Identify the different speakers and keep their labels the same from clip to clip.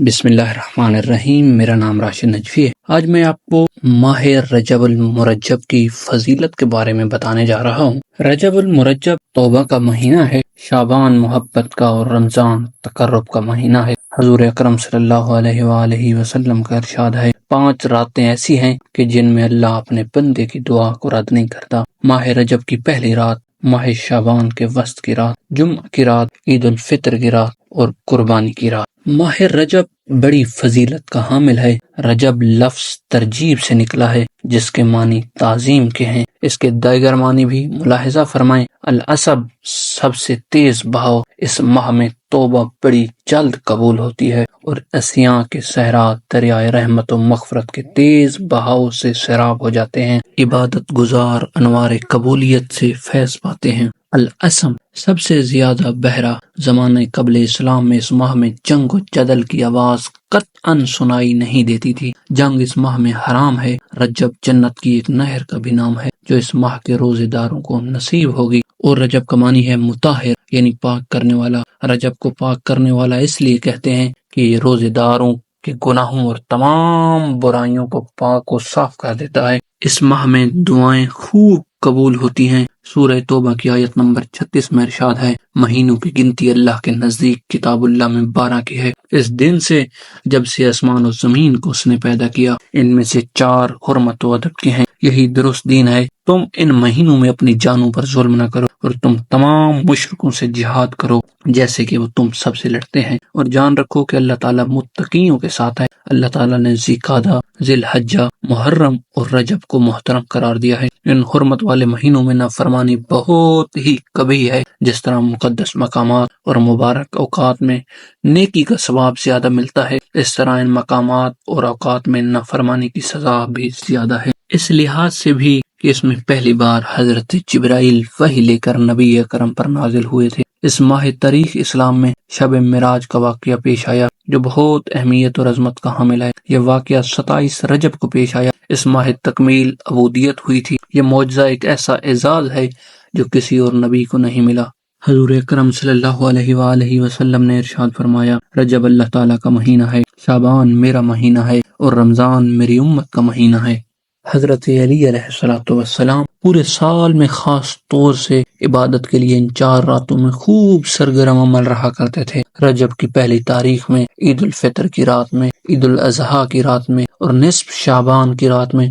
Speaker 1: بسم اللہ الرحمن الرحیم۔ میرا نام راشد نجفی ہے۔ آج میں آپ کو ماہ رجب المرجب کی فضیلت کے بارے میں بتانے جا رہا ہوں۔ رجب المرجب توبہ کا مہینہ ہے، شعبان محبت کا اور رمضان تقرب کا مہینہ ہے۔ حضور اکرم صلی اللہ علیہ وآلہ وسلم کا ارشاد ہے، 5 راتیں ایسی ہیں کہ جن میں اللہ اپنے بندے کی دعا کو رد نہیں کرتا۔ ماہ رجب کی پہلی رات، ماہ شعبان کے وسط کی رات، جمعہ کی رات، عید الفطر کی رات اور قربانی کی رات۔ ماہ رجب بڑی فضیلت کا حامل ہے۔ رجب لفظ ترجیب سے نکلا ہے جس کے معنی تعظیم کے ہیں۔ اس کے دیگر معنی بھی ملاحظہ فرمائیں۔ العصب سب سے تیز بہاؤ، اس ماہ میں توبہ بڑی جلد قبول ہوتی ہے اور عصیاں کے صحرا دریائے رحمت و مغفرت کے تیز بہاؤ سے سیراب ہو جاتے ہیں۔ عبادت گزار انوار قبولیت سے فیض پاتے ہیں۔ العصم سب سے زیادہ بہرا، زمانہ قبل اسلام میں اس ماہ میں جنگ و جدل کی آواز قطعاً سنائی نہیں دیتی تھی۔ جنگ اس ماہ میں حرام ہے۔ رجب جنت کی ایک نہر کا بھی نام ہے جو اس ماہ کے روزے داروں کو نصیب ہوگی۔ اور رجب کا معنی ہے مطہر، یعنی پاک کرنے والا۔ رجب کو پاک کرنے والا اس لیے کہتے ہیں کہ یہ روزے داروں کے گناہوں اور تمام برائیوں کو پاک و صاف کر دیتا ہے۔ اس ماہ میں دعائیں خوب قبول ہوتی ہیں۔ سورہ توبہ کی آیت نمبر 36 میں ارشاد ہے، مہینوں کی گنتی اللہ کے نزدیک کتاب اللہ میں 12 کی ہے، اس دن سے جب سے آسمان و زمین کو اس نے پیدا کیا، ان میں سے 4 حرمت و ادب کے ہیں، یہی درست دین ہے۔ تم ان مہینوں میں اپنی جانوں پر ظلم نہ کرو اور تم تمام مشرکوں سے جہاد کرو جیسے کہ وہ تم سب سے لڑتے ہیں، اور جان رکھو کہ اللہ تعالیٰ متقیوں کے ساتھ ہے۔ اللہ تعالیٰ نے ذی-قعدہ، ذی الحجہ، محرم اور رجب کو محترم قرار دیا ہے۔ ان حرمت والے مہینوں میں نافرمانی بہت ہی کبھی ہے۔ جس طرح مقدس مقامات اور مبارک اوقات میں نیکی کا ثواب زیادہ ملتا ہے، اس طرح ان مقامات اور اوقات میں نافرمانی کی سزا بھی زیادہ ہے۔ اس لحاظ سے بھی کہ اس میں پہلی بار حضرت جبرائیل وحی لے کر نبی اکرم پر نازل ہوئے تھے۔ اس ماہ تاریخ اسلام میں شب معراج کا واقعہ پیش آیا جو بہت اہمیت اور عظمت کا حامل ہے۔ یہ واقعہ 27 رجب کو پیش آیا۔ اس ماہ تکمیل عبودیت ہوئی تھی۔ یہ معجزہ ایک ایسا اعزاز ہے جو کسی اور نبی کو نہیں ملا۔ حضور اکرم صلی اللہ علیہ وآلہ وسلم نے ارشاد فرمایا، رجب اللہ تعالیٰ کا مہینہ ہے، شعبان میرا مہینہ ہے اور رمضان میری امت کا مہینہ ہے۔ حضرت علی علیہ السلام پورے سال میں خاص طور سے عبادت کے لیے ان 4 راتوں میں خوب سرگرم عمل رہا کرتے تھے۔ رجب کی پہلی تاریخ میں، عید الفطر کی رات میں، عید الاضحیٰ کی رات میں اور نصف شعبان کی رات میں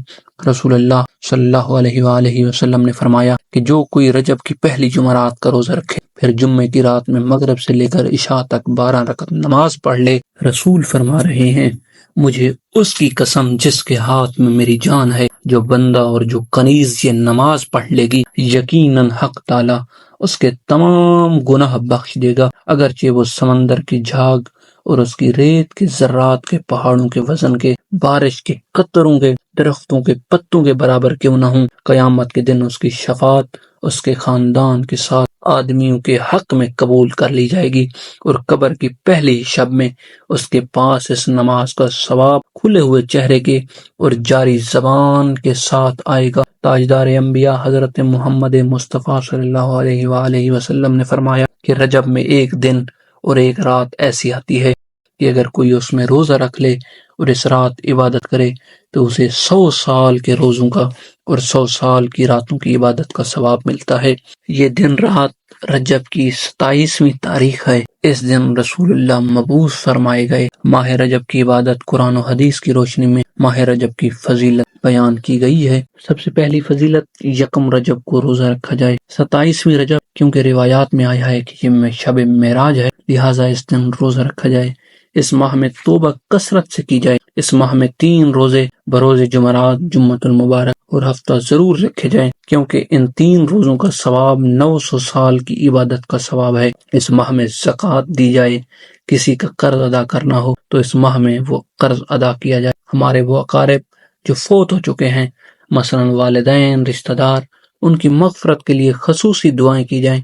Speaker 1: رسول اللہ صلی اللہ علیہ وآلہ وسلم نے فرمایا کہ جو کوئی رجب کی پہلی جمعرات کا روزہ رکھے، پھر جمعے کی رات میں مغرب سے لے کر عشاء تک 12 رکعت نماز پڑھ لے، رسول فرما رہے ہیں، مجھے اس کی قسم جس کے ہاتھ میں میری جان ہے، جو بندہ اور جو کنیز یہ نماز پڑھ لے گی، یقیناً حق تعالی اس کے تمام گناہ بخش دے گا، اگرچہ وہ سمندر کی جھاگ اور اس کی ریت کے ذرات کے، پہاڑوں کے وزن کے، بارش کے قطروں کے، درختوں کے پتوں کے برابر کیوں نہ ہوں۔ قیامت کے دن اس کی شفاعت اس کے خاندان کے ساتھ آدمیوں کے حق میں قبول کر لی جائے گی، اور قبر کی پہلی شب میں اس کے پاس اس نماز کا ثواب کھلے ہوئے چہرے کے اور جاری زبان کے ساتھ آئے گا۔ تاجدار انبیاء حضرت محمد مصطفیٰ صلی اللہ علیہ وآلہ وسلم نے فرمایا کہ رجب میں ایک دن اور ایک رات ایسی آتی ہے کہ اگر کوئی اس میں روزہ رکھ لے اور اس رات عبادت کرے تو اسے 100 سال کے روزوں کا اور 100 سال کی راتوں کی عبادت کا ثواب ملتا ہے۔ یہ دن رات رجب کی 27ویں تاریخ ہے۔ اس دن رسول اللہ مبعوث فرمائے گئے۔ ماہ رجب کی عبادت قرآن و حدیث کی روشنی میں ماہ رجب کی فضیلت بیان کی گئی ہے۔ سب سے پہلی فضیلت، یکم رجب کو روزہ رکھا جائے۔ 27ویں رجب کیونکہ روایات میں آیا ہے کہ یہ شب معراج ہے، لہٰذا اس دن روزہ رکھا جائے۔ اس ماہ میں توبہ کثرت سے کی جائے۔ اس ماہ میں 3 روزے بروز جمعرات، جمعۃ المبارک اور ہفتہ ضرور رکھے جائیں، کیونکہ ان 3 روزوں کا ثواب 900 سال کی عبادت کا ثواب ہے۔ اس ماہ میں زکوٰۃ دی جائے۔ کسی کا قرض ادا کرنا ہو تو اس ماہ میں وہ قرض ادا کیا جائے۔ ہمارے وہ اقارب جو فوت ہو چکے ہیں، مثلا والدین، رشتہ دار، ان کی مغفرت کے لیے خصوصی دعائیں کی جائیں۔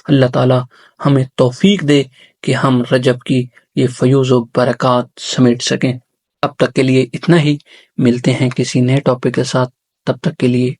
Speaker 1: اللہ تعالی ہمیں توفیق دے کہ ہم رجب کی یہ فیوز و برکات سمیٹ سکیں۔ اب تک کے لیے اتنا ہی، ملتے ہیں کسی نئے ٹاپک کے ساتھ، تب تک کے لیے